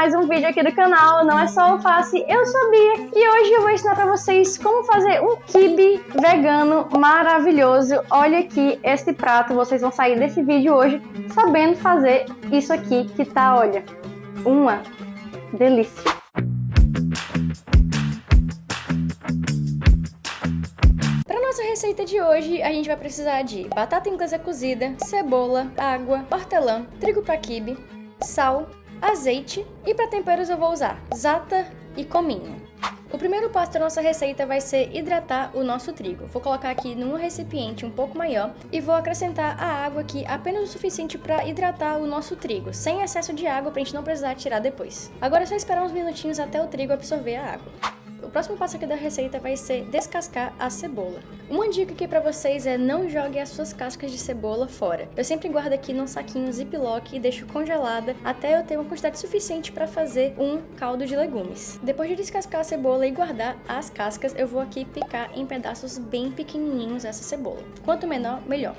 mais um vídeo aqui do canal, não é só alface, eu sou a Bia e hoje eu vou ensinar pra vocês como fazer um quibe vegano maravilhoso. Olha aqui esse prato, vocês vão sair desse vídeo hoje sabendo fazer isso aqui que tá, olha, uma delícia. Para nossa receita de hoje, a gente vai precisar de batata inglesa cozida, cebola, água, hortelã, trigo para quibe, sal, azeite e para temperos eu vou usar za'atar e cominho. O primeiro passo da nossa receita vai ser hidratar o nosso trigo. Vou colocar aqui num recipiente um pouco maior e vou acrescentar a água aqui apenas o suficiente para hidratar o nosso trigo, sem excesso de água para a gente não precisar tirar depois. Agora é só esperar uns minutinhos até o trigo absorver a água. O próximo passo aqui da receita vai ser descascar a cebola. Uma dica aqui pra vocês é não jogue as suas cascas de cebola fora. Eu sempre guardo aqui num saquinho ziplock e deixo congelada até eu ter uma quantidade suficiente para fazer um caldo de legumes. Depois de descascar a cebola e guardar as cascas, eu vou aqui picar em pedaços bem pequenininhos essa cebola. Quanto menor, melhor.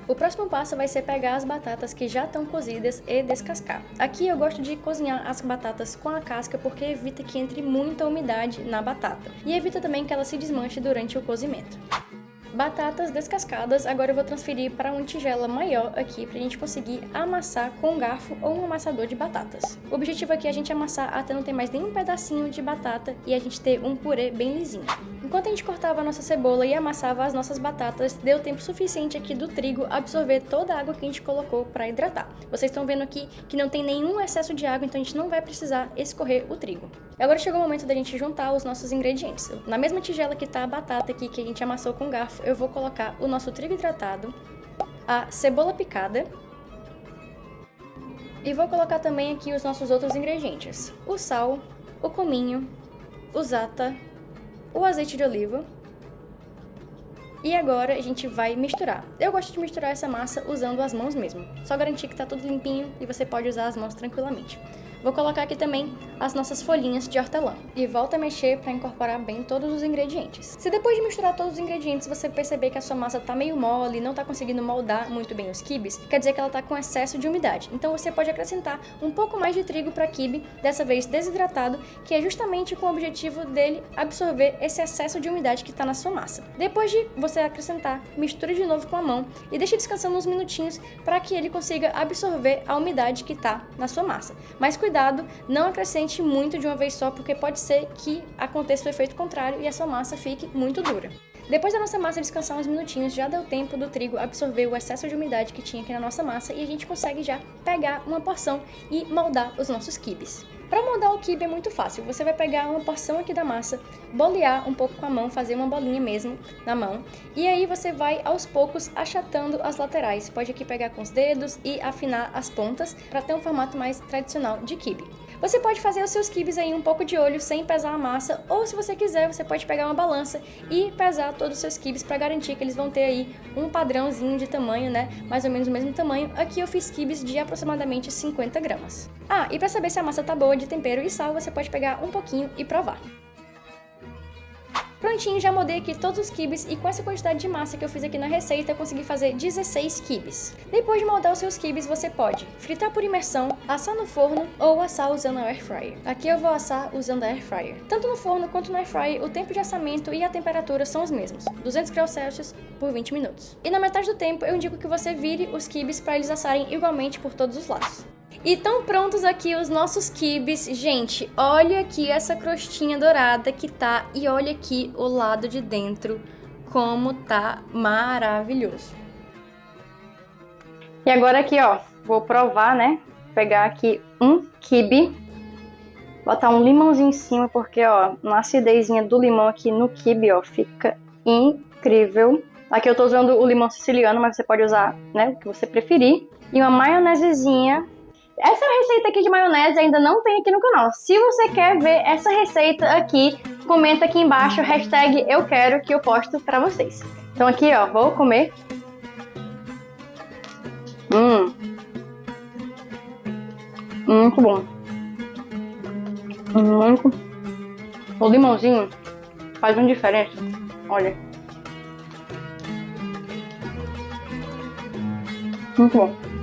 O próximo passo vai ser pegar as batatas que já estão cozidas e descascar. Aqui eu gosto de cozinhar as batatas com a casca porque evita que entre muita umidade na batata e evita também que ela se desmanche durante o cozimento. Batatas descascadas, agora eu vou transferir para uma tigela maior aqui para a gente conseguir amassar com um garfo ou um amassador de batatas. O objetivo aqui é a gente amassar até não ter mais nenhum pedacinho de batata e a gente ter um purê bem lisinho. Enquanto a gente cortava a nossa cebola e amassava as nossas batatas, deu tempo suficiente aqui do trigo absorver toda a água que a gente colocou para hidratar. Vocês estão vendo aqui que não tem nenhum excesso de água, então a gente não vai precisar escorrer o trigo. Agora chegou o momento da gente juntar os nossos ingredientes. Na mesma tigela que está a batata aqui que a gente amassou com o garfo, eu vou colocar o nosso trigo hidratado, a cebola picada e vou colocar também aqui os nossos outros ingredientes. O sal, o cominho, o za'atar, o azeite de oliva. E agora a gente vai misturar. Eu gosto de misturar essa massa usando as mãos mesmo. Só garantir que tá tudo limpinho e você pode usar as mãos tranquilamente. Vou colocar aqui também as nossas folhinhas de hortelã. E volta a mexer para incorporar bem todos os ingredientes. Se depois de misturar todos os ingredientes você perceber que a sua massa tá meio mole, não tá conseguindo moldar muito bem os quibes, quer dizer que ela tá com excesso de umidade. Então você pode acrescentar um pouco mais de trigo para quibe, dessa vez desidratado, que é justamente com o objetivo dele absorver esse excesso de umidade que tá na sua massa. Depois de você acrescentar, misture de novo com a mão e deixe descansando uns minutinhos para que ele consiga absorver a umidade que tá na sua massa. Mas cuidado, não acrescente muito de uma vez só, porque pode ser que aconteça o efeito contrário e a sua massa fique muito dura. Depois da nossa massa descansar uns minutinhos, já deu tempo do trigo absorver o excesso de umidade que tinha aqui na nossa massa e a gente consegue já pegar uma porção e moldar os nossos quibes. Para moldar o quibe é muito fácil, você vai pegar uma porção aqui da massa, bolear um pouco com a mão, fazer uma bolinha mesmo na mão, e aí você vai aos poucos achatando as laterais. Pode aqui pegar com os dedos e afinar as pontas para ter um formato mais tradicional de quibe. Você pode fazer os seus quibes aí um pouco de olho sem pesar a massa, ou se você quiser, você pode pegar uma balança e pesar todos os seus quibes para garantir que eles vão ter aí um padrãozinho de tamanho, né? Mais ou menos o mesmo tamanho. Aqui eu fiz quibes de aproximadamente 50 gramas. Ah, e para saber se a massa tá boa de tempero e sal, você pode pegar um pouquinho e provar. Prontinho, já moldei aqui todos os quibes e com essa quantidade de massa que eu fiz aqui na receita, eu consegui fazer 16 quibes. Depois de moldar os seus quibes, você pode fritar por imersão, assar no forno ou assar usando a air fryer. Aqui eu vou assar usando a air fryer. Tanto no forno quanto no air fryer, o tempo de assamento e a temperatura são os mesmos, 200 graus Celsius por 20 minutos. E na metade do tempo, eu indico que você vire os quibes para eles assarem igualmente por todos os lados. E estão prontos aqui os nossos quibes. Gente, olha aqui essa crostinha dourada que tá e olha aqui o lado de dentro como tá maravilhoso. E agora aqui, ó, vou provar, né? Pegar aqui um quibe, botar um limãozinho em cima porque, ó, na acidezinha do limão aqui no quibe, ó, fica incrível. Aqui eu tô usando o limão siciliano, mas você pode usar, né, o que você preferir. E uma maionesezinha. Essa receita aqui de maionese ainda não tem aqui no canal. Se você quer ver essa receita aqui, comenta aqui embaixo, hashtag eu quero, que eu posto pra vocês. Então aqui, ó, vou comer. Muito bom. Muito. O limãozinho faz uma diferença. Olha.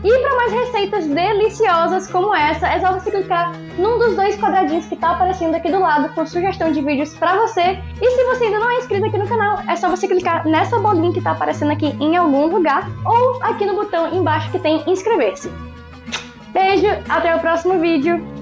E para mais receitas deliciosas como essa, é só você clicar num dos dois quadradinhos que tá aparecendo aqui do lado com sugestão de vídeos para você. E se você ainda não é inscrito aqui no canal, é só você clicar nessa bolinha que tá aparecendo aqui em algum lugar ou aqui no botão embaixo que tem inscrever-se. Beijo, até o próximo vídeo!